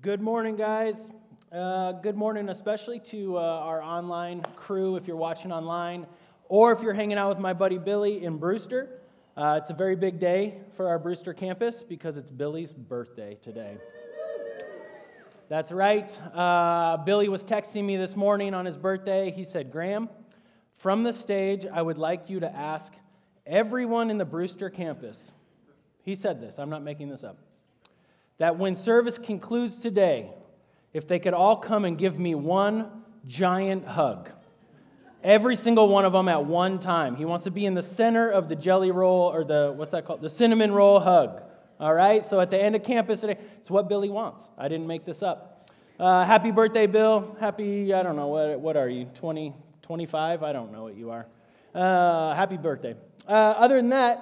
Good morning, guys. Good morning, especially to our online crew if you're watching online, or if you're hanging out with my buddy Billy in Brewster. It's a very big day for our Brewster campus because it's Billy's birthday today. That's right. Billy was texting me this morning on his birthday. He said, "Graham, from the stage, I would like you to ask everyone in the Brewster campus," he said this, I'm not making this up, "that when service concludes today, if they could all come and give me one giant hug. Every single one of them at one time. He wants to be in the center of the jelly roll, or the cinnamon roll hug. All right? So at the end of campus today, it's what Billy wants. I didn't make this up. Happy birthday, Bill. Happy, I don't know, what are you, 20, 25? I don't know what you are. Happy birthday. Other than that,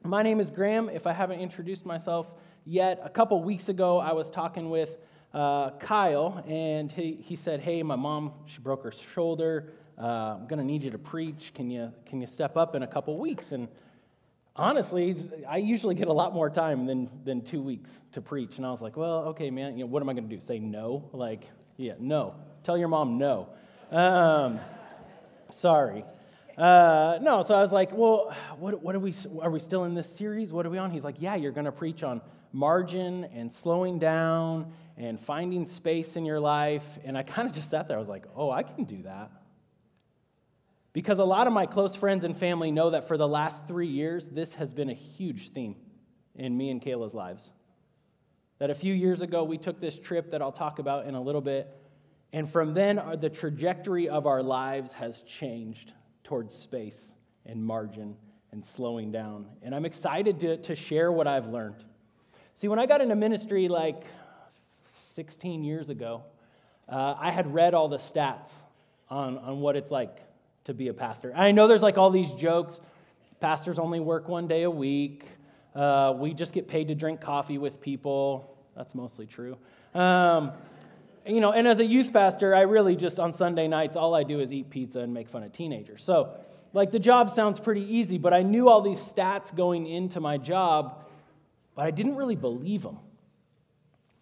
my name is Graham. If I haven't introduced myself yet, a couple weeks ago, I was talking with Kyle, and he said, "Hey, my mom, she broke her shoulder. I'm going to need you to preach. Can you step up in a couple weeks?" And honestly, I usually get a lot more time than 2 weeks to preach. And I was like, well, okay, man, what am I going to do? Say no? No. Tell your mom no. Sorry. No, so I was like, well, what are we still in this series? What are we on? He's like, yeah, you're going to preach on margin and slowing down and finding space in your life. And I kind of just sat there. I was like, oh, I can do that. Because a lot of my close friends and family know that for the last 3 years, this has been a huge theme in me and Kayla's lives. That a few years ago, we took this trip that I'll talk about in a little bit. And from then, the trajectory of our lives has changed towards space and margin and slowing down. And I'm excited to share what I've learned. See, when I got into ministry like 16 years ago, I had read all the stats on what it's like to be a pastor. I know there's like all these jokes. Pastors only work 1 day a week. We just get paid to drink coffee with people. That's mostly true. And as a youth pastor, I really just, on Sunday nights, all I do is eat pizza and make fun of teenagers. So, the job sounds pretty easy, but I knew all these stats going into my job, but I didn't really believe them.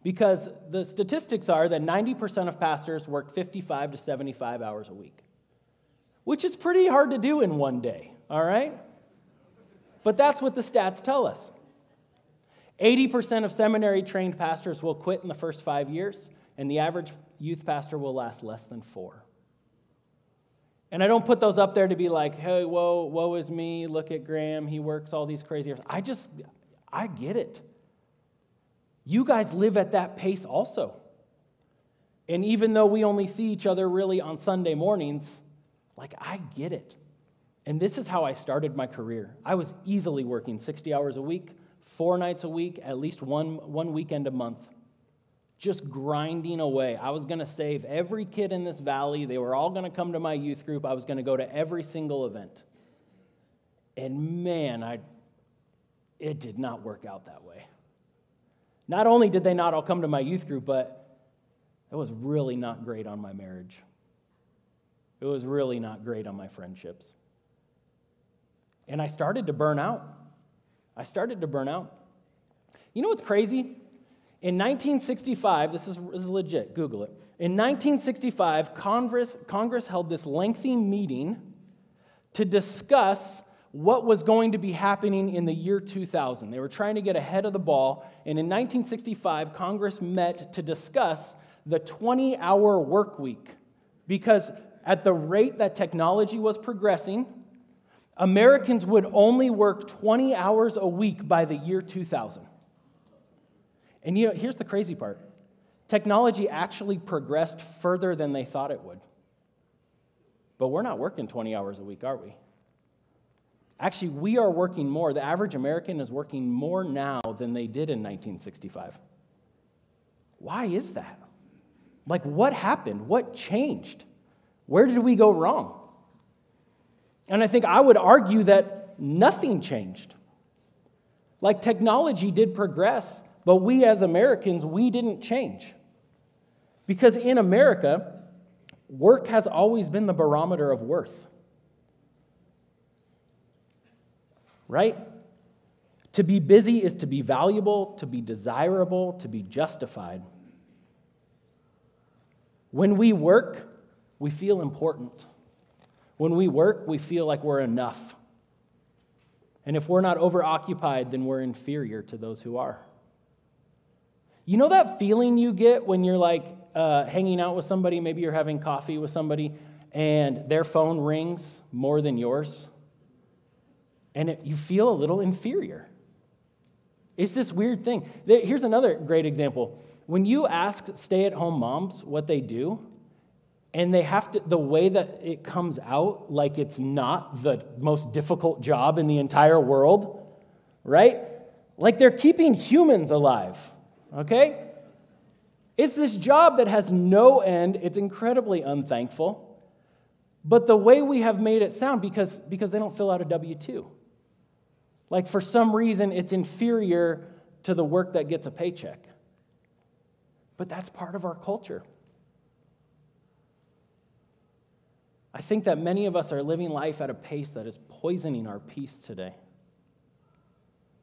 Because the statistics are that 90% of pastors work 55 to 75 hours a week, which is pretty hard to do in 1 day, all right? But that's what the stats tell us. 80% of seminary-trained pastors will quit in the first 5 years, and the average youth pastor will last less than 4. And I don't put those up there to be like, hey, woe is me, look at Graham, he works all these crazy hours. I get it. You guys live at that pace also. And even though we only see each other really on Sunday mornings, I get it. And this is how I started my career. I was easily working 60 hours a week, 4 nights a week, at least one weekend a month. Just grinding away. I was going to save every kid in this valley. They were all going to come to my youth group. I was going to go to every single event. And man, it did not work out that way. Not only did they not all come to my youth group, but it was really not great on my marriage. It was really not great on my friendships. And I started to burn out. You know what's crazy? In 1965, this is legit, Google it. In 1965, Congress held this lengthy meeting to discuss what was going to be happening in the year 2000. They were trying to get ahead of the ball, and in 1965, Congress met to discuss the 20-hour work week, because at the rate that technology was progressing, Americans would only work 20 hours a week by the year 2000. And here's the crazy part. Technology actually progressed further than they thought it would. But we're not working 20 hours a week, are we? Actually, we are working more. The average American is working more now than they did in 1965. Why is that? What happened? What changed? Where did we go wrong? And I think I would argue that nothing changed. Technology did progress, but we as Americans, we didn't change. Because in America, work has always been the barometer of worth. Right? To be busy is to be valuable, to be desirable, to be justified. When we work, we feel important. When we work, we feel like we're enough. And if we're not overoccupied, then we're inferior to those who are. You know that feeling you get when you're like hanging out with somebody, maybe you're having coffee with somebody, and their phone rings more than yours? And you feel a little inferior. It's this weird thing. Here's another great example. When you ask stay-at-home moms what they do, and they have to, the way that it comes out, like it's not the most difficult job in the entire world, right? Like they're keeping humans alive, okay? It's this job that has no end. It's incredibly unthankful. But the way we have made it sound, because they don't fill out a W-2. Like for some reason, it's inferior to the work that gets a paycheck. But that's part of our culture. I think that many of us are living life at a pace that is poisoning our peace today.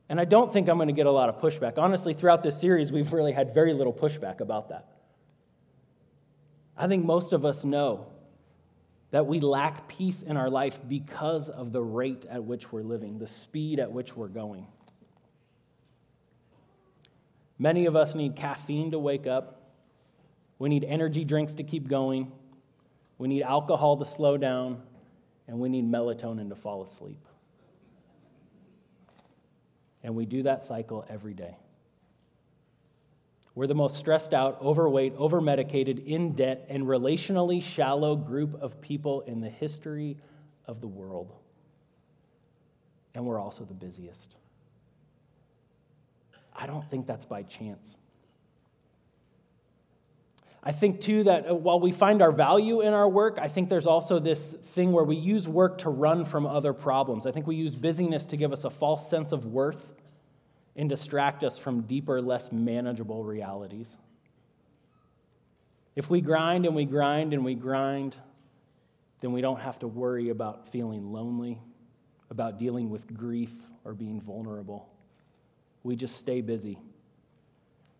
And I don't think I'm going to get a lot of pushback. Honestly, throughout this series, we've really had very little pushback about that. I think most of us know that we lack peace in our life because of the rate at which we're living, the speed at which we're going. Many of us need caffeine to wake up. We need energy drinks to keep going. We need alcohol to slow down, and we need melatonin to fall asleep. And we do that cycle every day. We're the most stressed out, overweight, overmedicated, in debt, and relationally shallow group of people in the history of the world. And we're also the busiest. I don't think that's by chance. I think, too, that while we find our value in our work, I think there's also this thing where we use work to run from other problems. I think we use busyness to give us a false sense of worth and distract us from deeper, less manageable realities. If we grind and we grind and we grind, then we don't have to worry about feeling lonely, about dealing with grief or being vulnerable. We just stay busy.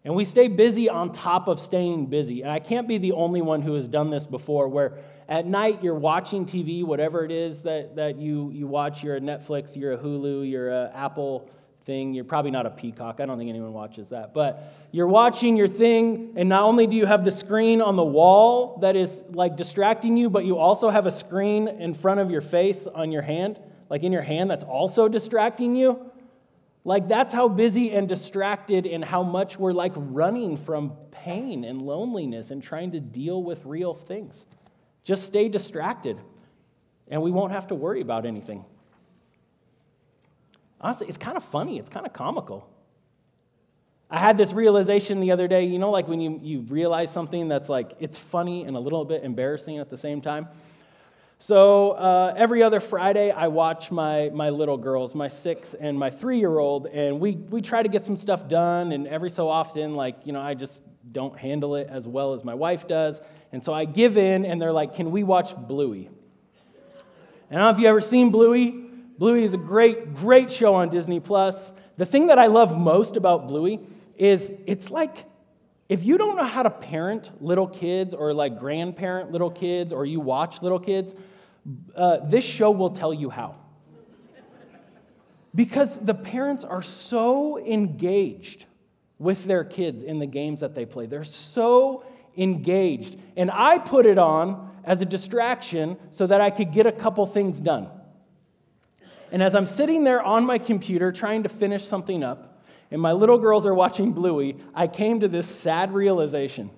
And we stay busy on top of staying busy. And I can't be the only one who has done this before, where at night you're watching TV, whatever it is that you watch. You're a Netflix, you're a Hulu, you're an Apple thing. You're probably not a Peacock. I don't think anyone watches that. But you're watching your thing, and not only do you have the screen on the wall that is like distracting you, but you also have a screen in front of your face on your hand, like in your hand, that's also distracting you. Like, that's how busy and distracted and how much we're like running from pain and loneliness and trying to deal with real things. Just stay distracted, and we won't have to worry about anything. Honestly, it's kind of funny. It's kind of comical. I had this realization the other day, you know, like when you realize something that's like, it's funny and a little bit embarrassing at the same time. So every other Friday, I watch my little girls, my 6 and my 3-year-old, and we try to get some stuff done, and every so often, like, you know, I just don't handle it as well as my wife does, and so I give in, and they're like, can we watch Bluey? And I don't know if you've ever seen Bluey. Bluey is a great, great show on Disney+. The thing that I love most about Bluey is it's like, if you don't know how to parent little kids or like grandparent little kids or you watch little kids, this show will tell you how. Because the parents are so engaged with their kids in the games that they play. They're so engaged. And I put it on as a distraction so that I could get a couple things done. And as I'm sitting there on my computer trying to finish something up, and my little girls are watching Bluey, I came to this sad realization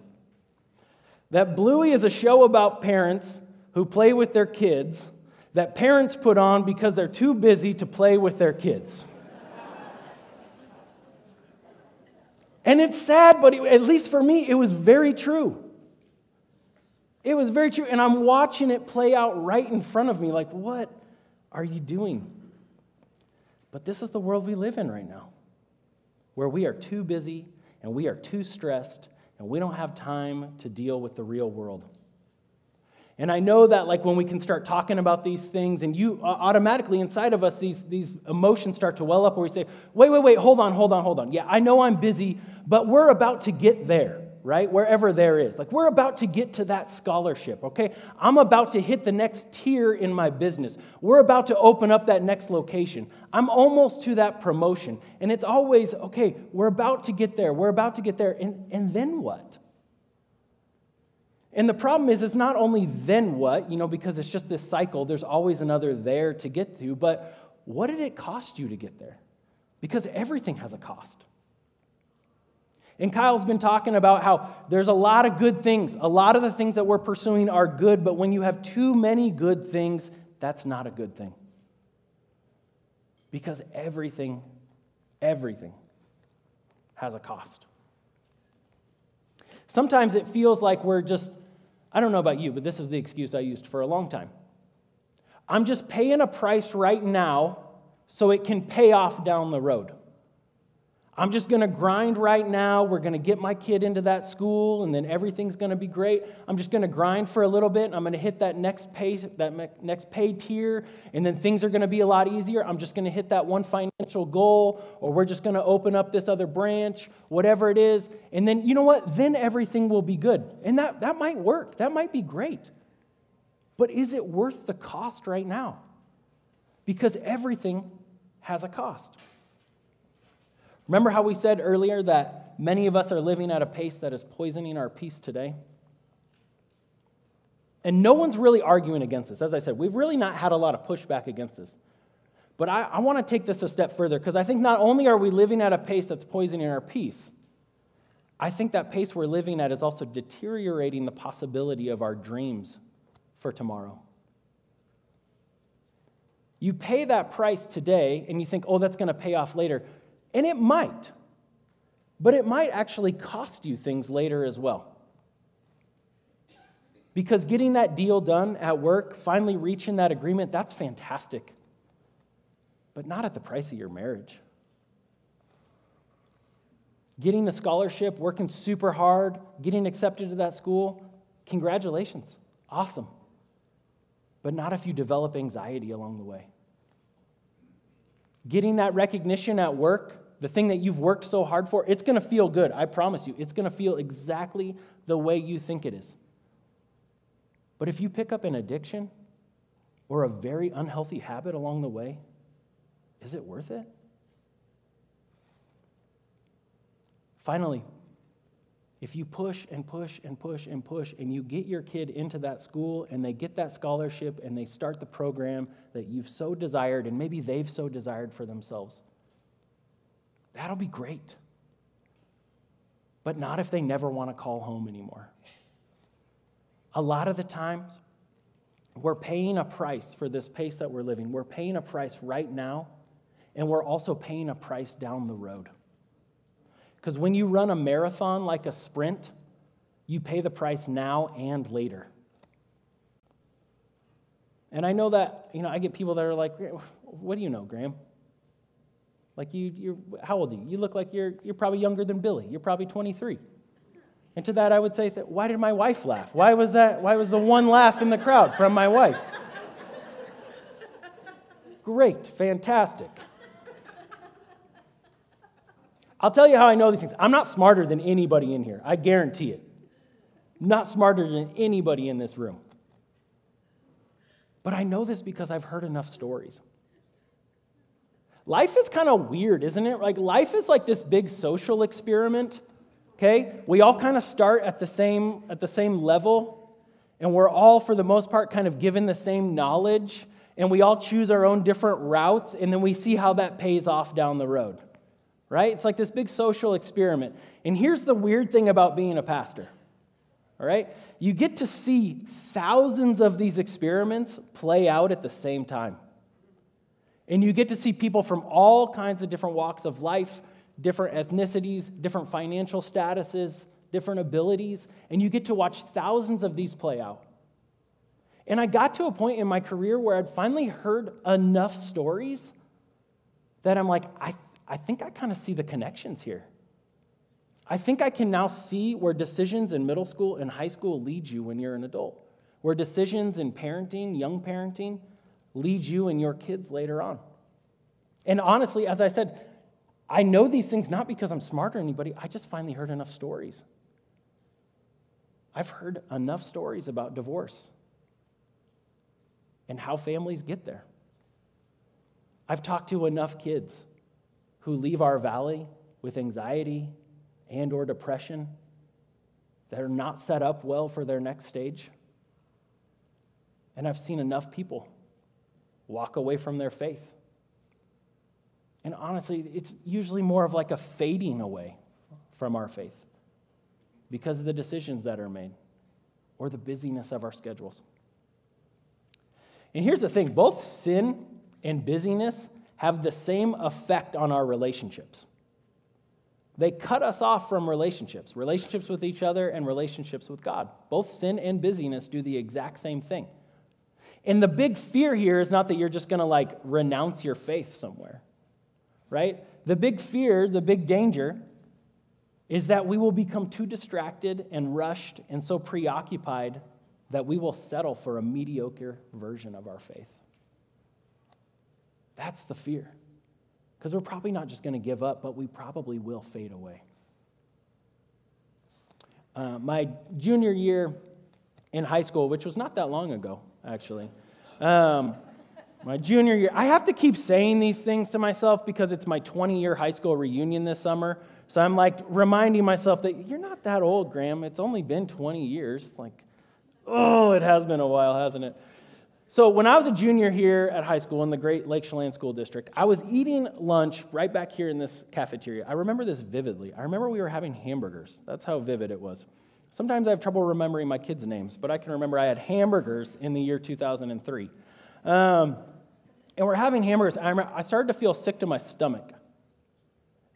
that Bluey is a show about parents who play with their kids that parents put on because they're too busy to play with their kids. And it's sad, but at least for me, it was very true. It was very true, and I'm watching it play out right in front of me, like, what are you doing? But this is the world we live in right now, where we are too busy and we are too stressed and we don't have time to deal with the real world. And I know that like when we can start talking about these things and you automatically inside of us, these emotions start to well up where we say, wait, hold on. Yeah, I know I'm busy, but we're about to get there. right? Wherever there is. Like, we're about to get to that scholarship, okay? I'm about to hit the next tier in my business. We're about to open up that next location. I'm almost to that promotion. And it's always, okay, we're about to get there. We're about to get there. And then what? And the problem is, it's not only then what, because it's just this cycle. There's always another there to get to. But what did it cost you to get there? Because everything has a cost. And Kyle's been talking about how there's a lot of good things. A lot of the things that we're pursuing are good, but when you have too many good things, that's not a good thing. Because everything has a cost. Sometimes it feels like we're just, I don't know about you, but this is the excuse I used for a long time. I'm just paying a price right now so it can pay off down the road. I'm just going to grind right now. We're going to get my kid into that school, and then everything's going to be great. I'm just going to grind for a little bit, and I'm going to hit that next pay tier, and then things are going to be a lot easier. I'm just going to hit that one financial goal, or we're just going to open up this other branch, whatever it is. And then, you know what? Then everything will be good. And that might work. That might be great. But is it worth the cost right now? Because everything has a cost. Remember how we said earlier that many of us are living at a pace that is poisoning our peace today? And no one's really arguing against this. As I said, we've really not had a lot of pushback against this. But I want to take this a step further, because I think not only are we living at a pace that's poisoning our peace, I think that pace we're living at is also deteriorating the possibility of our dreams for tomorrow. You pay that price today, and you think, oh, that's going to pay off later. And it might, but it might actually cost you things later as well. Because getting that deal done at work, finally reaching that agreement, that's fantastic. But not at the price of your marriage. Getting a scholarship, working super hard, getting accepted to that school, congratulations, awesome. But not if you develop anxiety along the way. Getting that recognition at work, the thing that you've worked so hard for, it's going to feel good. I promise you. It's going to feel exactly the way you think it is. But if you pick up an addiction or a very unhealthy habit along the way, is it worth it? Finally, if you push and push and push and push and you get your kid into that school and they get that scholarship and they start the program that you've so desired and maybe they've so desired for themselves, that'll be great. But not if they never want to call home anymore. A lot of the times, we're paying a price for this pace that we're living. We're paying a price right now, and we're also paying a price down the road. Because when you run a marathon like a sprint, you pay the price now and later. And I know that, I get people that are like, what do you know, Graham? Like, you're how old are you? You look like you're probably younger than Billy. You're probably 23. And to that I would say, why did my wife laugh? Why was the one laugh in the crowd from my wife? Great, fantastic. I'll tell you how I know these things. I'm not smarter than anybody in here. I guarantee it. I'm not smarter than anybody in this room. But I know this because I've heard enough stories. Life is kind of weird, isn't it? Like, life is like this big social experiment, okay? We all kind of start at the same level, and we're all, for the most part, kind of given the same knowledge, and we all choose our own different routes, and then we see how that pays off down the road. Right? It's like this big social experiment. And here's the weird thing about being a pastor. All right? You get to see thousands of these experiments play out at the same time. And you get to see people from all kinds of different walks of life, different ethnicities, different financial statuses, different abilities, and you get to watch thousands of these play out. And I got to a point in my career where I'd finally heard enough stories that I'm like, I think I kind of see the connections here. I think I can now see where decisions in middle school and high school lead you when you're an adult, where decisions in parenting, young parenting, lead you and your kids later on. And honestly, as I said, I know these things not because I'm smarter than anybody. I just finally heard enough stories. I've heard enough stories about divorce and how families get there. I've talked to enough kids who leave our valley with anxiety and or depression that are not set up well for their next stage. And I've seen enough people walk away from their faith. And honestly, it's usually more of like a fading away from our faith because of the decisions that are made or the busyness of our schedules. And here's the thing, both sin and busyness have the same effect on our relationships. They cut us off from relationships with each other and relationships with God. Both sin and busyness do the exact same thing. And the big fear here is not that you're just going to renounce your faith somewhere, right? The big fear, the big danger is that we will become too distracted and rushed and so preoccupied that we will settle for a mediocre version of our faith. That's the fear. Because we're probably not just going to give up, but we probably will fade away. My junior year in high school, which was not that long ago, actually. My junior year, I have to keep saying these things to myself because it's my 20-year high school reunion this summer. So I'm reminding myself that you're not that old, Graham. It's only been 20 years. It has been a while, hasn't it? So when I was a junior here at high school in the great Lake Chelan School District, I was eating lunch right back here in this cafeteria. I remember this vividly. I remember we were having hamburgers. That's how vivid it was. Sometimes I have trouble remembering my kids' names, but I can remember I had hamburgers in the year 2003. And we're having hamburgers. I started to feel sick to my stomach.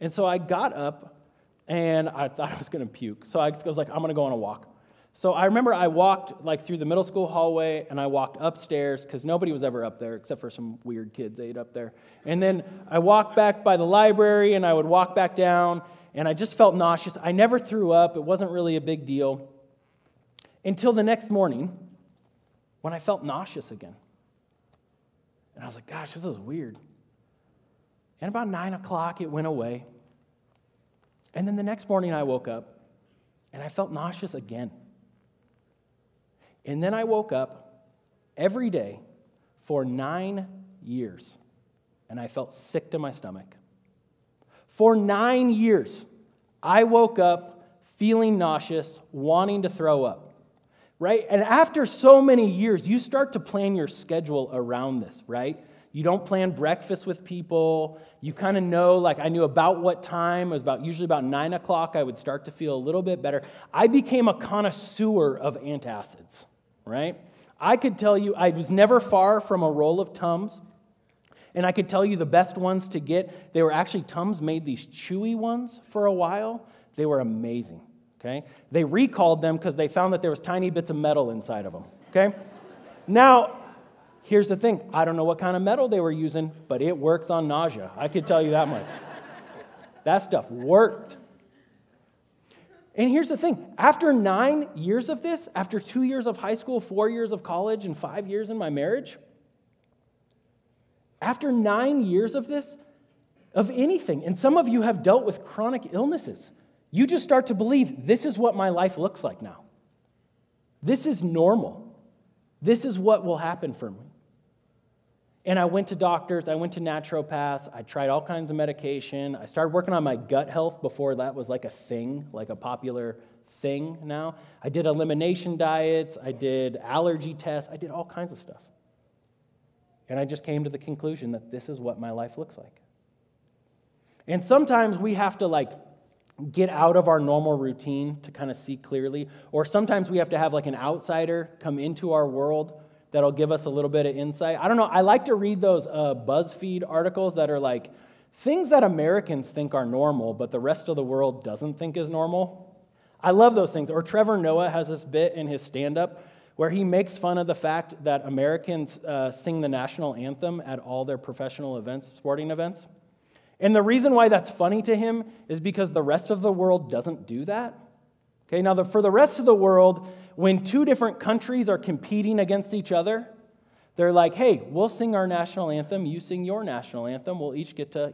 And so I got up, and I thought I was going to puke. So I was like, I'm going to go on a walk. So I remember I walked through the middle school hallway, and I walked upstairs because nobody was ever up there except for some weird kids ate up there. And then I walked back by the library, and I would walk back down, and I just felt nauseous. I never threw up. It wasn't really a big deal until the next morning when I felt nauseous again. And I was like, gosh, this is weird. And about 9 o'clock, it went away. And then the next morning, I woke up, and I felt nauseous again. And then I woke up every day for 9 years, and I felt sick to my stomach. For 9 years, I woke up feeling nauseous, wanting to throw up, right? And after so many years, you start to plan your schedule around this, right? You don't plan breakfast with people. You kind of know, I knew about what time. It was usually about 9 o'clock, I would start to feel a little bit better. I became a connoisseur of antacids. Right? I could tell you I was never far from a roll of Tums, and I could tell you the best ones to get. They were actually, Tums made these chewy ones for a while. They were amazing, okay? They recalled them because they found that there was tiny bits of metal inside of them, okay? Now, here's the thing. I don't know what kind of metal they were using, but it works on nausea. I could tell you that much. That stuff worked. And here's the thing, after 9 years of this, after 2 years of high school, 4 years of college, and 5 years in my marriage, after 9 years of this, of anything, and some of you have dealt with chronic illnesses, you just start to believe this is what my life looks like now. This is normal. This is what will happen for me. And I went to doctors, I went to naturopaths, I tried all kinds of medication. I started working on my gut health before that was a thing, a popular thing now. I did elimination diets, I did allergy tests, I did all kinds of stuff. And I just came to the conclusion that this is what my life looks like. And sometimes we have to get out of our normal routine to kind of see clearly, or sometimes we have to have an outsider come into our world that'll give us a little bit of insight. I don't know, I like to read those BuzzFeed articles that are things that Americans think are normal, but the rest of the world doesn't think is normal. I love those things. Or Trevor Noah has this bit in his stand-up where he makes fun of the fact that Americans sing the national anthem at all their professional events, sporting events. And the reason why that's funny to him is because the rest of the world doesn't do that. Okay, now for the rest of the world, when two different countries are competing against each other, they're like, hey, we'll sing our national anthem, you sing your national anthem, we'll each get to,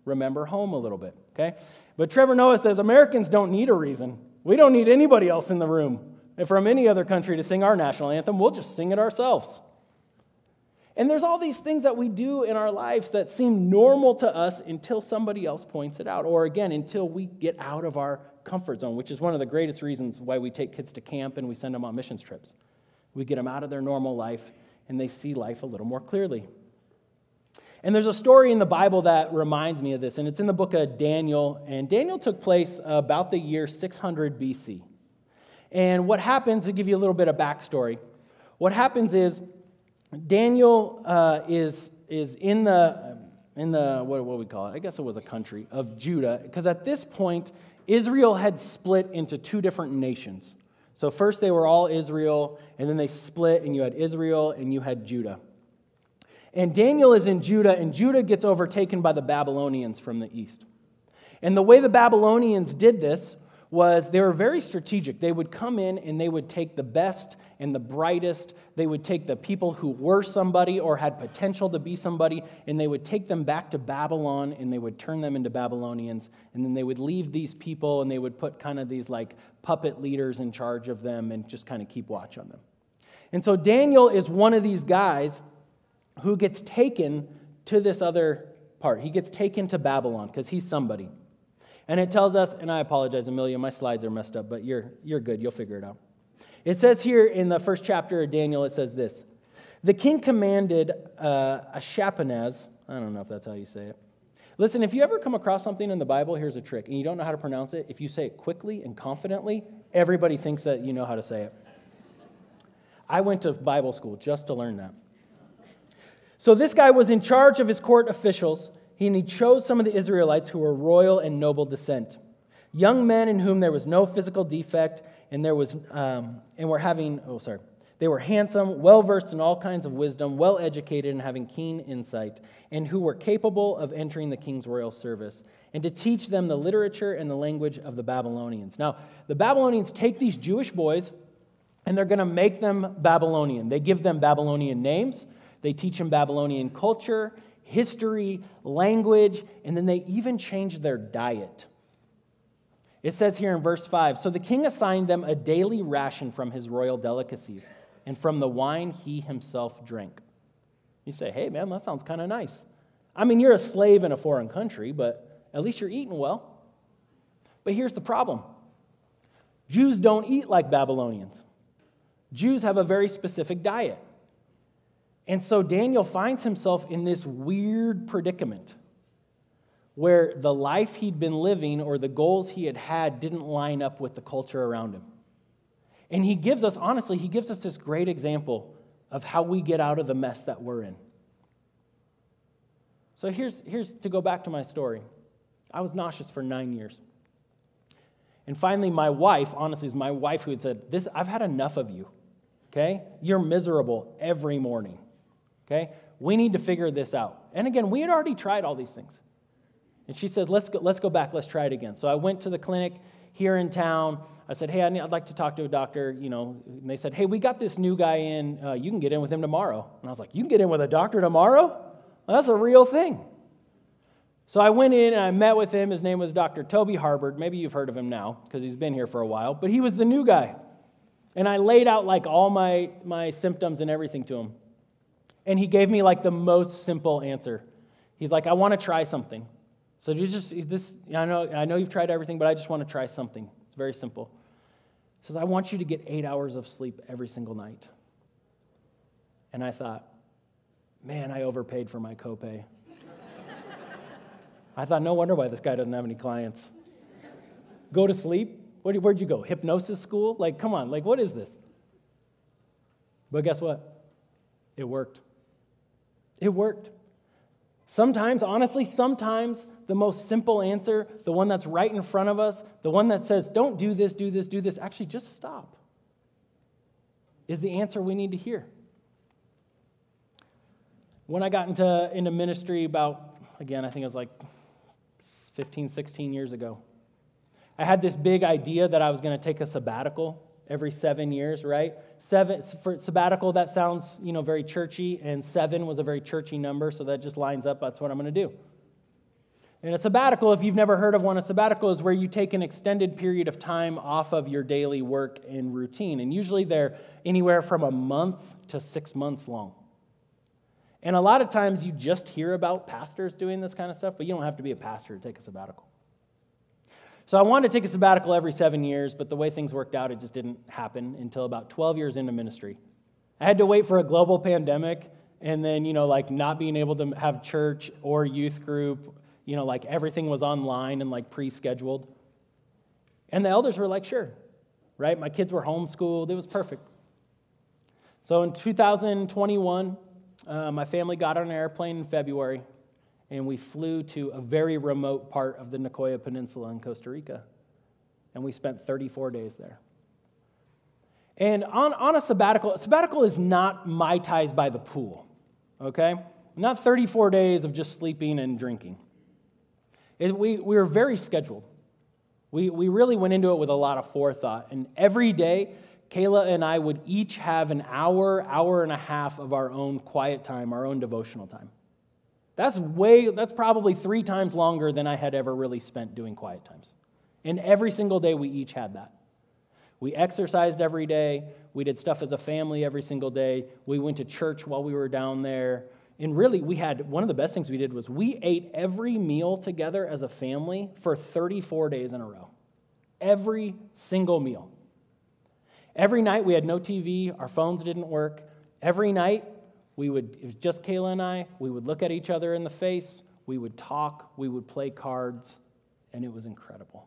remember home a little bit, okay? But Trevor Noah says Americans don't need a reason. We don't need anybody else in the room. from any other country to sing our national anthem. We'll just sing it ourselves. And there's all these things that we do in our lives that seem normal to us until somebody else points it out, or again, until we get out of our comfort zone, which is one of the greatest reasons why we take kids to camp and we send them on missions trips. We get them out of their normal life, and they see life a little more clearly. And there's a story in the Bible that reminds me of this, and it's in the book of Daniel, and Daniel took place about the year 600 BC. And what happens, to give you a little bit of backstory, what happens is Daniel is in the what we call it, I guess it was a country of Judah, because at this point, Israel had split into two different nations. So first they were all Israel, and then they split, and you had Israel, and you had Judah. And Daniel is in Judah, and Judah gets overtaken by the Babylonians from the east. And the way the Babylonians did this was they were very strategic. They would come in and they would take the best and the brightest. They would take the people who were somebody or had potential to be somebody, and they would take them back to Babylon, and they would turn them into Babylonians. And then they would leave these people, and they would put kind of these like puppet leaders in charge of them and just kind of keep watch on them. And so Daniel is one of these guys who gets taken to this other part. He gets taken to Babylon because he's somebody. And it tells us, and I apologize, Amelia, my slides are messed up, but you're good. You'll figure it out. It says here in the first chapter of Daniel, it says this. The king commanded Ashpenaz, I don't know if that's how you say it. Listen, if you ever come across something in the Bible, here's a trick, and you don't know how to pronounce it, if you say it quickly and confidently, everybody thinks that you know how to say it. I went to Bible school just to learn that. So this guy was in charge of his court officials, and he chose some of the Israelites who were royal and noble descent, young men in whom there was no physical defect, and they were handsome, well-versed in all kinds of wisdom, well-educated and having keen insight, and who were capable of entering the king's royal service, and to teach them the literature and the language of the Babylonians. Now, the Babylonians take these Jewish boys, and they're going to make them Babylonian. They give them Babylonian names. They teach them Babylonian culture, history, language, and then they even change their diet. It says here in verse 5, so the king assigned them a daily ration from his royal delicacies and from the wine he himself drank. You say, hey, man, that sounds kind of nice. I mean, you're a slave in a foreign country, but at least you're eating well. But here's the problem. Jews don't eat like Babylonians. Jews have a very specific diet. And so Daniel finds himself in this weird predicament where the life he'd been living or the goals he had didn't line up with the culture around him. And he gives us this great example of how we get out of the mess that we're in. So here's to go back to my story. I was nauseous for 9 years. And finally, my wife, honestly, is my wife who had said, I've had enough of you, okay? You're miserable every morning. Okay, we need to figure this out. And again, we had already tried all these things. And she says, let's go back, let's try it again. So I went to the clinic here in town. I said, hey, I'd like to talk to a doctor, and they said, hey, we got this new guy in, you can get in with him tomorrow. And I was like, you can get in with a doctor tomorrow? Well, that's a real thing. So I went in and I met with him. His name was Dr. Toby Harbord. Maybe you've heard of him now because he's been here for a while, but he was the new guy. And I laid out like all my symptoms and everything to him. And he gave me like the most simple answer. He's like, I want to try something. So I know you've tried everything, but I just want to try something. It's very simple. He says, I want you to get 8 hours of sleep every single night. And I thought, man, I overpaid for my copay. I thought, no wonder why this guy doesn't have any clients. Go to sleep? Where'd you go? Hypnosis school? Like, come on, like, what is this? But guess what? It worked. It worked. Sometimes the most simple answer, the one that's right in front of us, the one that says, don't do this, do this, do this, actually just stop, is the answer we need to hear. When I got into ministry about, again, I think it was like 15, 16 years ago, I had this big idea that I was going to take a sabbatical every 7 years, right? For sabbatical, that sounds, very churchy, and 7 was a very churchy number, so that just lines up. That's what I'm going to do. And a sabbatical, if you've never heard of one, a sabbatical is where you take an extended period of time off of your daily work and routine. And usually they're anywhere from a month to 6 months long. And a lot of times you just hear about pastors doing this kind of stuff, but you don't have to be a pastor to take a sabbatical. So I wanted to take a sabbatical every 7 years, but the way things worked out, it just didn't happen until about 12 years into ministry. I had to wait for a global pandemic, and then, not being able to have church or youth group, everything was online and pre-scheduled. And the elders were like, sure, right? My kids were homeschooled. It was perfect. So in 2021, my family got on an airplane in February, and we flew to a very remote part of the Nicoya Peninsula in Costa Rica, and we spent 34 days there. And on a sabbatical is not Mai Tais by the pool, okay? Not 34 days of just sleeping and drinking. We were very scheduled. We really went into it with a lot of forethought, and every day, Kayla and I would each have an hour and a half of our own quiet time, our own devotional time. That's probably 3 times longer than I had ever really spent doing quiet times. And every single day we each had that. We exercised every day. We did stuff as a family every single day. We went to church while we were down there. And really, one of the best things we did was we ate every meal together as a family for 34 days in a row. Every single meal. Every night we had no TV, our phones didn't work. Every night it was just Kayla and I, we would look at each other in the face, we would talk, we would play cards, and it was incredible.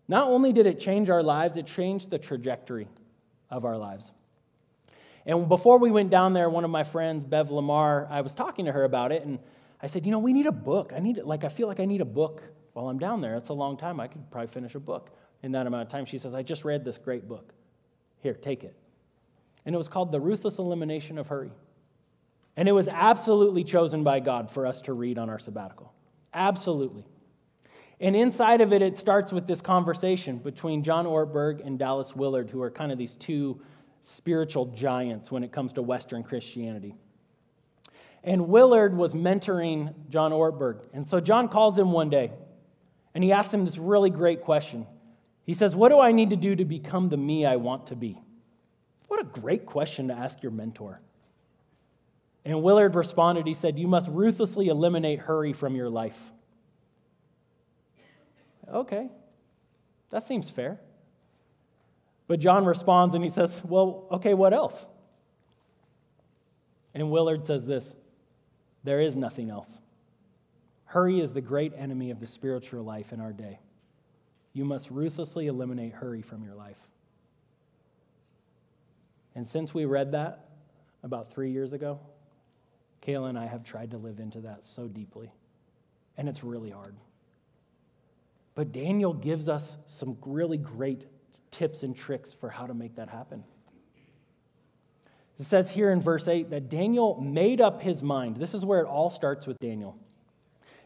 Not only did it change our lives, it changed the trajectory of our lives. And before we went down there, one of my friends, Bev Lamar, I was talking to her about it, and I said, we need a book. I feel like I need a book while I'm down there. It's a long time. I could probably finish a book in that amount of time. She says, I just read this great book. Here, take it. And it was called The Ruthless Elimination of Hurry. And it was absolutely chosen by God for us to read on our sabbatical. Absolutely. And inside of it, it starts with this conversation between John Ortberg and Dallas Willard, who are kind of these two spiritual giants when it comes to Western Christianity. And Willard was mentoring John Ortberg. And so John calls him one day, and he asks him this really great question. He says, what do I need to do to become the me I want to be? What a great question to ask your mentor. And Willard responded, he said, you must ruthlessly eliminate hurry from your life. Okay, that seems fair. But John responds and he says, well, okay, what else? And Willard says this, there is nothing else. Hurry is the great enemy of the spiritual life in our day. You must ruthlessly eliminate hurry from your life. And since we read that about 3 years ago, Kayla and I have tried to live into that so deeply, and it's really hard. But Daniel gives us some really great tips and tricks for how to make that happen. It says here in verse 8 that Daniel made up his mind. This is where it all starts with Daniel.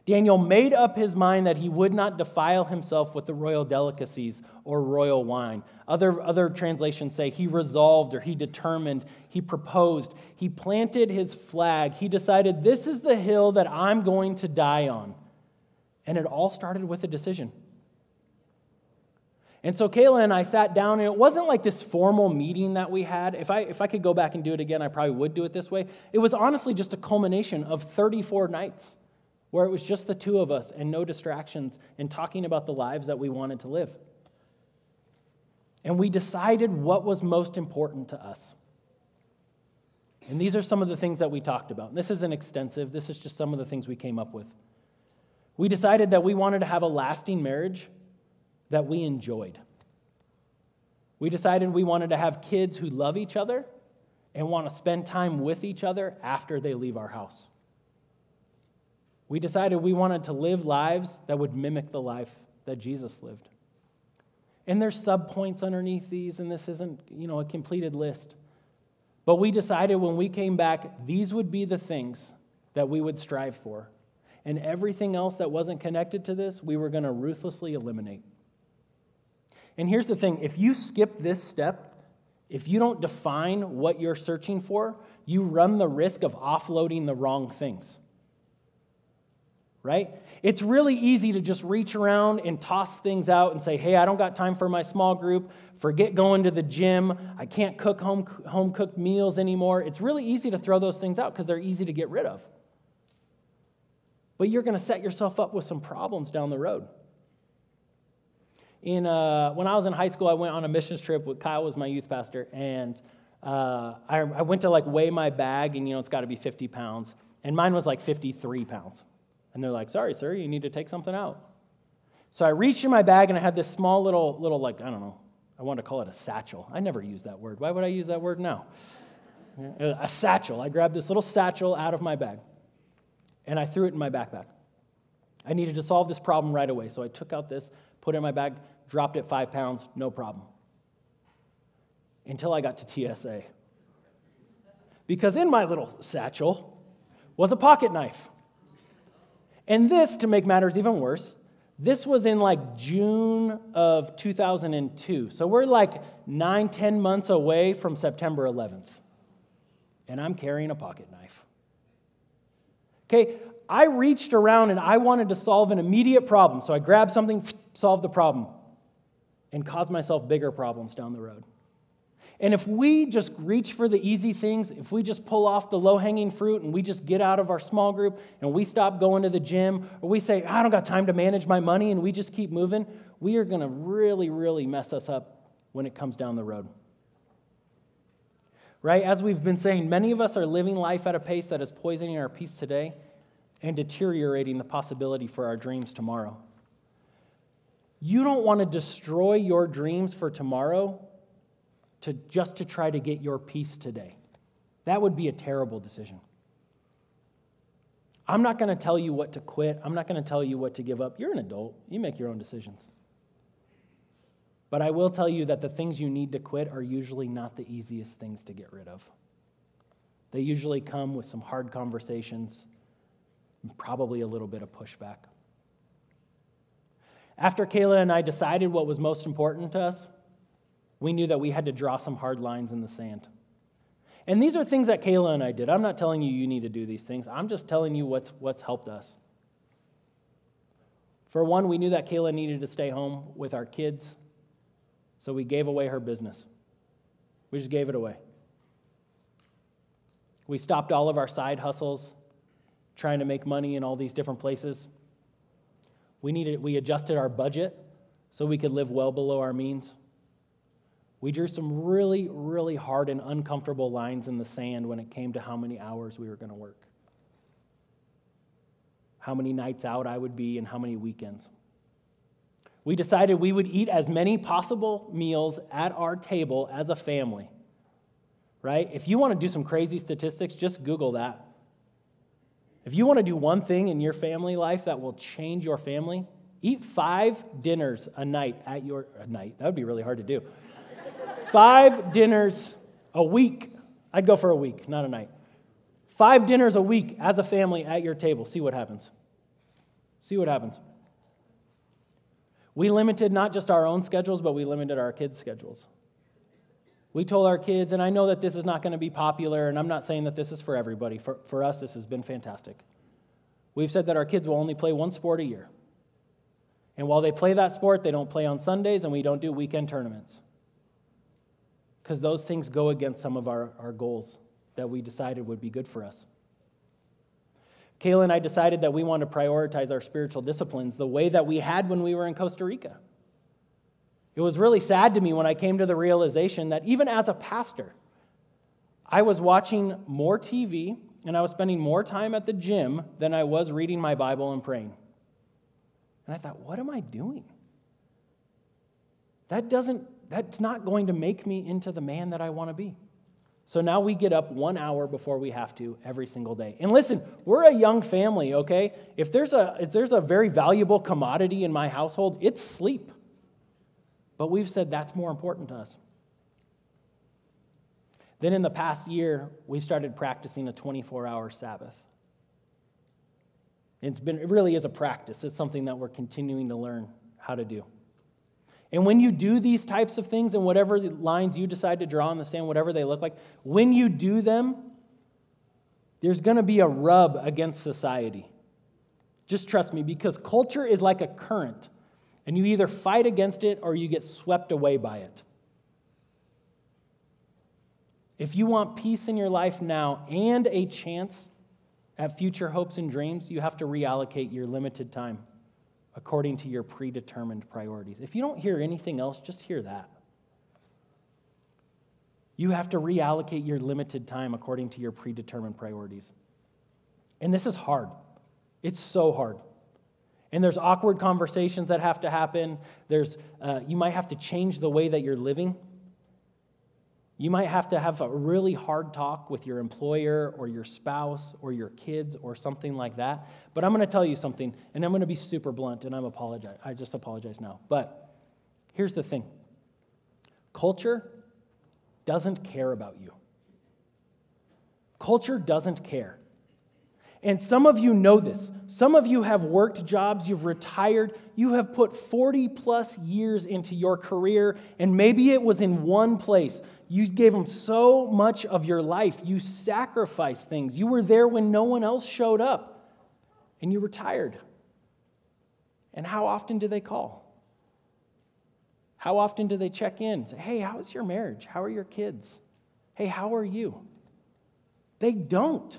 Daniel made up his mind that he would not defile himself with the royal delicacies or royal wine. Other translations say he resolved or he determined, he proposed, he planted his flag. He decided, this is the hill that I'm going to die on. And it all started with a decision. And so Kayla and I sat down, and it wasn't like this formal meeting that we had. If I could go back and do it again, I probably would do it this way. It was honestly just a culmination of 34 nights where it was just the two of us and no distractions and talking about the lives that we wanted to live. And we decided what was most important to us. And these are some of the things that we talked about. And this isn't extensive. This is just some of the things we came up with. We decided that we wanted to have a lasting marriage that we enjoyed. We decided we wanted to have kids who love each other and want to spend time with each other after they leave our house. We decided we wanted to live lives that would mimic the life that Jesus lived. And there's subpoints underneath these, and this isn't, a completed list. But we decided when we came back, these would be the things that we would strive for. And everything else that wasn't connected to this, we were going to ruthlessly eliminate. And here's the thing, if you skip this step, if you don't define what you're searching for, you run the risk of offloading the wrong things. right? It's really easy to just reach around and toss things out and say, hey, I don't got time for my small group. Forget going to the gym. I can't cook home-cooked meals anymore. It's really easy to throw those things out because they're easy to get rid of. But you're going to set yourself up with some problems down the road. When I was in high school, I went on a missions trip with Kyle was my youth pastor, and I went to weigh my bag, and it's got to be 50 pounds, and mine was 53 pounds. And they're like, sorry, sir, you need to take something out. So I reached in my bag, and I had this small little I don't know, I want to call it a satchel. I never use that word. Why would I use that word now? A satchel. I grabbed this little satchel out of my bag, and I threw it in my backpack. I needed to solve this problem right away, so I took out this, put it in my bag, dropped it 5 pounds, no problem. Until I got to TSA. Because in my little satchel was a pocket knife. And this, to make matters even worse, this was in June of 2002. So we're 9-10 months away from September 11th. And I'm carrying a pocket knife. Okay, I reached around and I wanted to solve an immediate problem. So I grabbed something, solved the problem, and caused myself bigger problems down the road. And if we just reach for the easy things, if we just pull off the low-hanging fruit and we just get out of our small group and we stop going to the gym, or we say, I don't got time to manage my money, and we just keep moving, we are going to really, really mess us up when it comes down the road. Right? As we've been saying, many of us are living life at a pace that is poisoning our peace today and deteriorating the possibility for our dreams tomorrow. You don't want to destroy your dreams for tomorrow just to try to get your peace today. That would be a terrible decision. I'm not going to tell you what to quit. I'm not going to tell you what to give up. You're an adult. You make your own decisions. But I will tell you that the things you need to quit are usually not the easiest things to get rid of. They usually come with some hard conversations and probably a little bit of pushback. After Kayla and I decided what was most important to us, we knew that we had to draw some hard lines in the sand. And these are things that Kayla and I did. I'm not telling you need to do these things. I'm just telling you what's helped us. For one, we knew that Kayla needed to stay home with our kids, so we gave away her business. We just gave it away. We stopped all of our side hustles, trying to make money in all these different places. We adjusted our budget so we could live well below our means. We drew some really, really hard and uncomfortable lines in the sand when it came to how many hours we were going to work, how many nights out I would be, and how many weekends. We decided we would eat as many possible meals at our table as a family, right? If you want to do some crazy statistics, just Google that. If you want to do one thing in your family life that will change your family, eat 5 dinners a night at your night. That would be really hard to do. 5 dinners a week. I'd go for a week, not a night. 5 dinners a week as a family at your table. See what happens. See what happens. We limited not just our own schedules, but we limited our kids' schedules. We told our kids, and I know that this is not going to be popular, and I'm not saying that this is for everybody. For us, this has been fantastic. We've said that our kids will only play one sport a year. And while they play that sport, they don't play on Sundays, and we don't do weekend tournaments. Because those things go against some of our goals that we decided would be good for us. Kayla and I decided that we want to prioritize our spiritual disciplines the way that we had when we were in Costa Rica. It was really sad to me when I came to the realization that even as a pastor, I was watching more TV and I was spending more time at the gym than I was reading my Bible and praying. And I thought, what am I doing? That's not going to make me into the man that I want to be. So now we get up 1 hour before we have to every single day. And listen, we're a young family, okay? If there's a very valuable commodity in my household, it's sleep. But we've said that's more important to us. Then in the past year, we started practicing a 24-hour Sabbath. It really is a practice. It's something that we're continuing to learn how to do. And when you do these types of things, and whatever lines you decide to draw in the sand, whatever they look like, when you do them, there's going to be a rub against society. Just trust me, because culture is like a current, and you either fight against it or you get swept away by it. If you want peace in your life now and a chance at future hopes and dreams, you have to reallocate your limited time according to your predetermined priorities. If you don't hear anything else, just hear that. You have to reallocate your limited time according to your predetermined priorities. And this is hard. It's so hard. And there's awkward conversations that have to happen. You might have to change the way that you're living. You might have to have a really hard talk with your employer or your spouse or your kids or something like that. But I'm going to tell you something, and I'm going to be super blunt, and I just apologize now. But here's the thing. Culture doesn't care about you. Culture doesn't care. And some of you know this. Some of you have worked jobs, you've retired, you have put 40 plus years into your career, and maybe it was in one place. You gave them so much of your life. You sacrificed things. You were there when no one else showed up, and you retired. And how often do they call? How often do they check in? Say, hey, how's your marriage? How are your kids? Hey, how are you? They don't.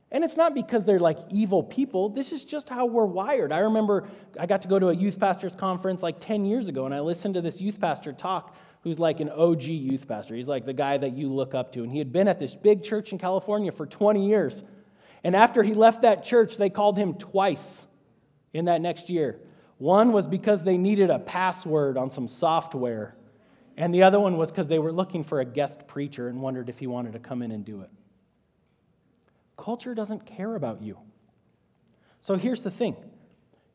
And it's not because they're like evil people. This is just how we're wired. I remember I got to go to a youth pastor's conference like 10 years ago, and I listened to this youth pastor talk who's like an OG youth pastor. He's like the guy that you look up to. And he had been at this big church in California for 20 years. And after he left that church, they called him twice in that next year. One was because they needed a password on some software. And the other one was because they were looking for a guest preacher and wondered if he wanted to come in and do it. Culture doesn't care about you. So here's the thing.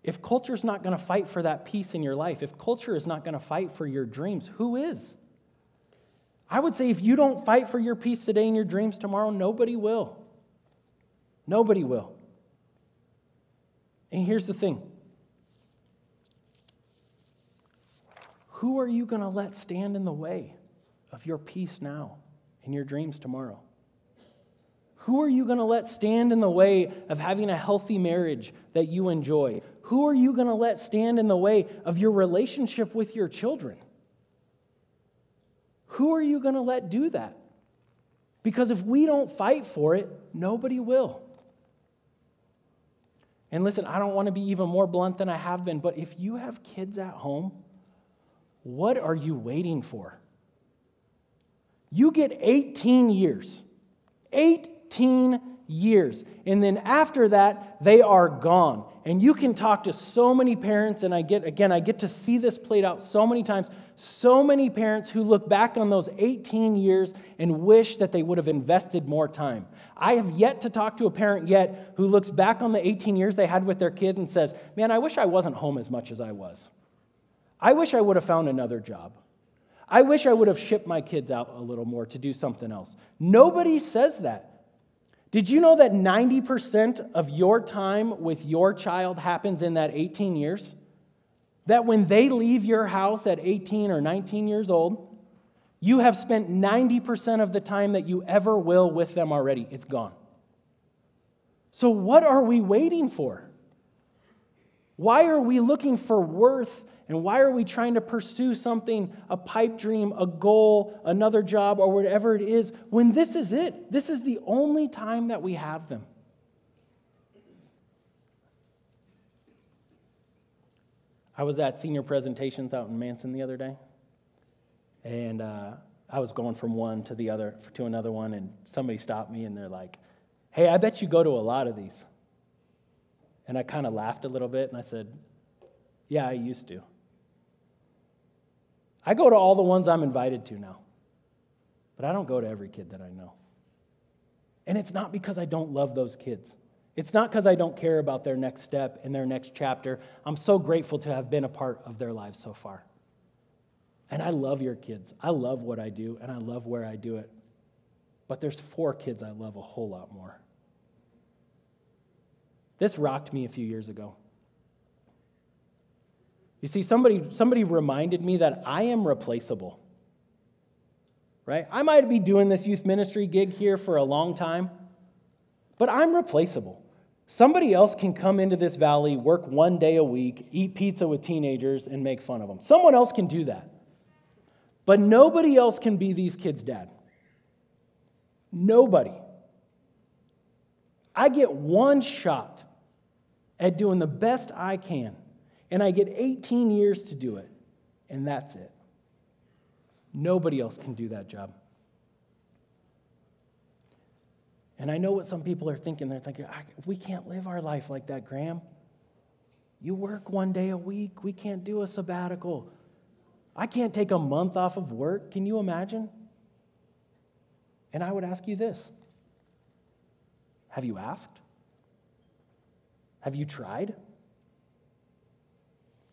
If culture's not going to fight for that peace in your life, if culture is not going to fight for your dreams, who is? I would say if you don't fight for your peace today and your dreams tomorrow, nobody will. Nobody will. And here's the thing. Who are you going to let stand in the way of your peace now and your dreams tomorrow? Who are you going to let stand in the way of having a healthy marriage that you enjoy? Who are you going to let stand in the way of your relationship with your children? Who are you going to let do that? Because if we don't fight for it, nobody will. And listen, I don't want to be even more blunt than I have been, but if you have kids at home, what are you waiting for? You get 18 years. 18 years. And then after that, they are gone. And you can talk to so many parents, and I get to see this played out so many times. So many parents who look back on those 18 years and wish that they would have invested more time. I have yet to talk to a parent yet who looks back on the 18 years they had with their kid and says, man, I wish I wasn't home as much as I was. I wish I would have found another job. I wish I would have shipped my kids out a little more to do something else. Nobody says that. Did you know that 90% of your time with your child happens in that 18 years? That when they leave your house at 18 or 19 years old, you have spent 90% of the time that you ever will with them already. It's gone. So what are we waiting for? Why are we looking for worth? And why are we trying to pursue something, a pipe dream, a goal, another job, or whatever it is, when this is it? This is the only time that we have them. I was at senior presentations out in Manson the other day, and I was going from one to the other to another one, and somebody stopped me, and they're like, hey, I bet you go to a lot of these. And I kind of laughed a little bit, and I said, yeah, I used to. I go to all the ones I'm invited to now, but I don't go to every kid that I know. And it's not because I don't love those kids. It's not because I don't care about their next step and their next chapter. I'm so grateful to have been a part of their lives so far. And I love your kids. I love what I do, and I love where I do it. But there's 4 kids I love a whole lot more. This rocked me a few years ago. You see, somebody reminded me that I am replaceable, right? I might be doing this youth ministry gig here for a long time, but I'm replaceable. Somebody else can come into this valley, work 1 day a week, eat pizza with teenagers, and make fun of them. Someone else can do that. But nobody else can be these kids' dad. Nobody. I get one shot at doing the best I can, and I get 18 years to do it, and that's it. Nobody else can do that job. And I know what some people are thinking. They're thinking, we can't live our life like that, Graham. You work 1 day a week. We can't do a sabbatical. I can't take a month off of work. Can you imagine? And I would ask you this. Have you asked? Have you tried?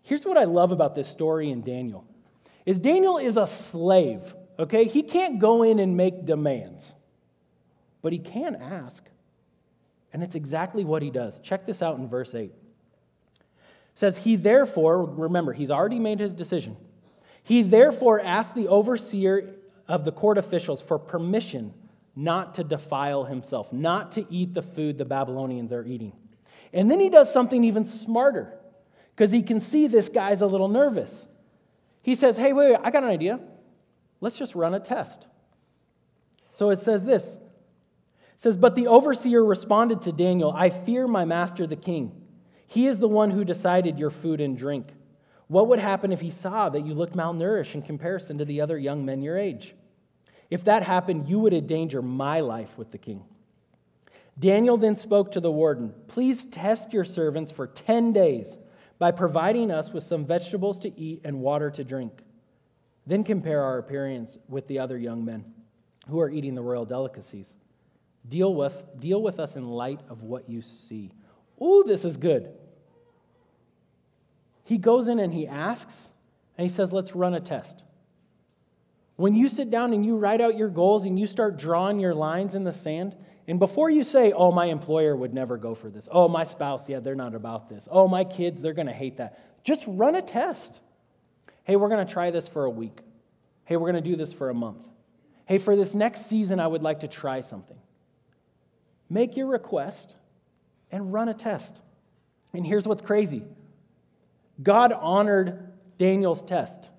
Here's what I love about this story in Daniel. Daniel is a slave, okay? He can't go in and make demands, but he can ask. And it's exactly what he does. Check this out in verse 8. It says, he therefore, remember, he's already made his decision. He therefore asked the overseer of the court officials for permission not to defile himself, not to eat the food the Babylonians are eating. And then he does something even smarter, because he can see this guy's a little nervous. He says, hey, wait, I got an idea. Let's just run a test. So it says this. It says, but the overseer responded to Daniel, I fear my master the king. He is the one who decided your food and drink. What would happen if he saw that you looked malnourished in comparison to the other young men your age? If that happened, you would endanger my life with the king. Daniel then spoke to the warden, please test your servants for 10 days by providing us with some vegetables to eat and water to drink. Then compare our appearance with the other young men who are eating the royal delicacies. Deal with us in light of what you see. Ooh, this is good. He goes in and he asks, and he says, let's run a test. When you sit down and you write out your goals and you start drawing your lines in the sand, and before you say, oh, my employer would never go for this. Oh, my spouse, yeah, they're not about this. Oh, my kids, they're going to hate that. Just run a test. Hey, we're going to try this for a week. Hey, we're going to do this for a month. Hey, for this next season, I would like to try something. Make your request and run a test. And here's what's crazy. God honored Daniel's test.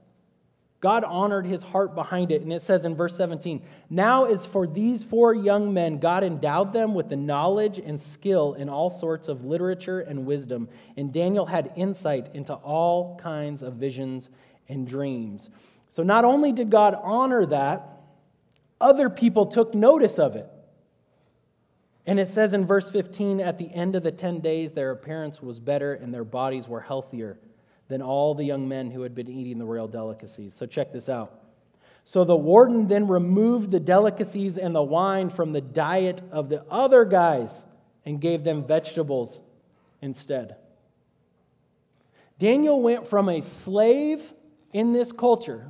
God honored his heart behind it. And it says in verse 17, now as for these 4 young men, God endowed them with the knowledge and skill in all sorts of literature and wisdom. And Daniel had insight into all kinds of visions and dreams. So not only did God honor that, other people took notice of it. And it says in verse 15, at the end of the 10 days, their appearance was better and their bodies were healthier than all the young men who had been eating the royal delicacies. So check this out. So the warden then removed the delicacies and the wine from the diet of the other guys and gave them vegetables instead. Daniel went from a slave in this culture.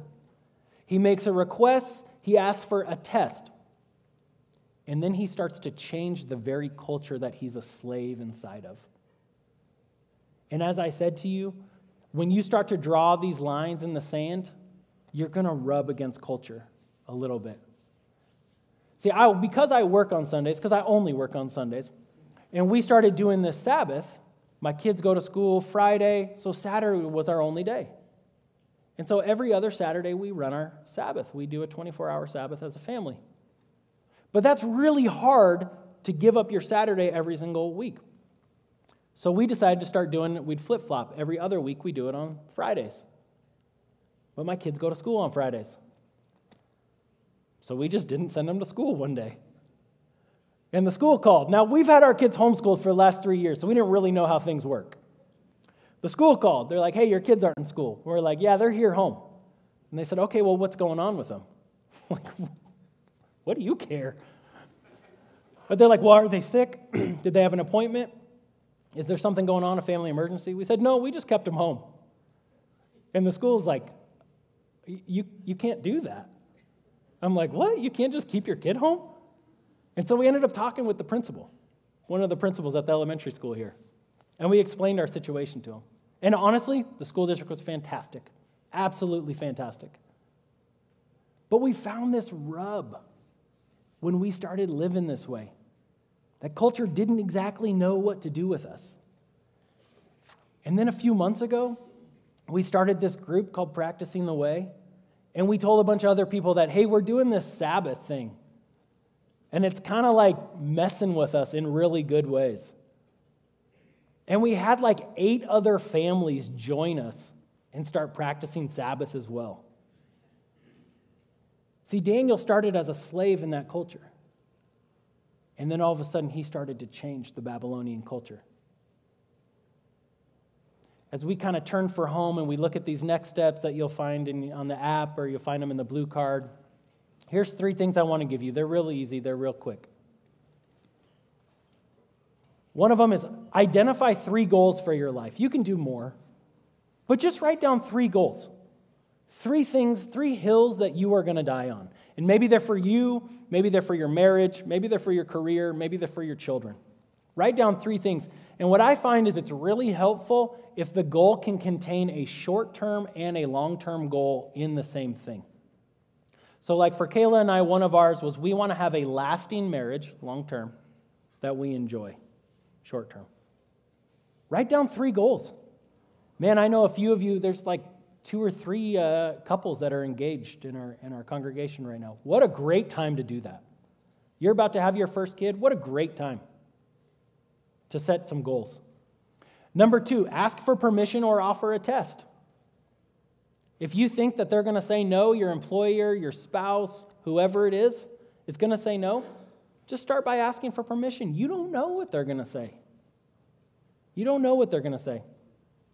He makes a request. He asks for a test. And then he starts to change the very culture that he's a slave inside of. And as I said to you, when you start to draw these lines in the sand, you're going to rub against culture a little bit. See, because I work on Sundays, because I only work on Sundays, and we started doing this Sabbath, my kids go to school Friday, so Saturday was our only day. And so every other Saturday we run our Sabbath. We do a 24-hour Sabbath as a family. But that's really hard to give up your Saturday every single week. So we decided to start doing it. We'd flip-flop. Every other week we do it on Fridays. But my kids go to school on Fridays. So we just didn't send them to school one day. And the school called. Now, we've had our kids homeschooled for the last 3 years, so we didn't really know how things work. The school called. They're like, hey, your kids aren't in school. We're like, yeah, they're here home. And they said, okay, well, what's going on with them? Like, what do you care? But they're like, well, are they sick? Did they have an appointment? Is there something going on, a family emergency? We said, no, we just kept them home. And the school's like, you can't do that. I'm like, what? You can't just keep your kid home? And so we ended up talking with the principal, one of the principals at the elementary school here. And we explained our situation to him. And honestly, the school district was fantastic. Absolutely fantastic. But we found this rub when we started living this way. That culture didn't exactly know what to do with us. And then a few months ago, we started this group called Practicing the Way, and we told a bunch of other people that, hey, we're doing this Sabbath thing. And it's kind of like messing with us in really good ways. And we had like 8 other families join us and start practicing Sabbath as well. See, Daniel started as a slave in that culture. And then all of a sudden, he started to change the Babylonian culture. As we kind of turn for home and we look at these next steps that you'll find on the app or you'll find them in the blue card, here's 3 things I want to give you. They're real easy. They're real quick. One of them is identify 3 goals for your life. You can do more, but just write down 3 goals. 3 things, 3 hills that you are going to die on. And maybe they're for you, maybe they're for your marriage, maybe they're for your career, maybe they're for your children. Write down 3 things. And what I find is it's really helpful if the goal can contain a short-term and a long-term goal in the same thing. So like for Kayla and I, one of ours was we want to have a lasting marriage, long-term, that we enjoy, short-term. Write down 3 goals. Man, I know a few of you, there's like 2 or 3 couples that are engaged in our congregation right now. What a great time to do that. You're about to have your first kid. What a great time to set some goals. Number 2, ask for permission or offer a test. If you think that they're going to say no, your employer, your spouse, whoever it is going to say no, just start by asking for permission. You don't know what they're going to say. You don't know what they're going to say.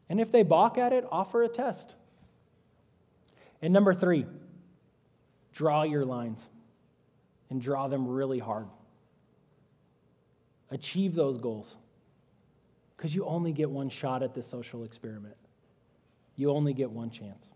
And if they balk at it, offer a test. And number 3, draw your lines and draw them really hard. Achieve those goals because you only get one shot at this social experiment. You only get one chance.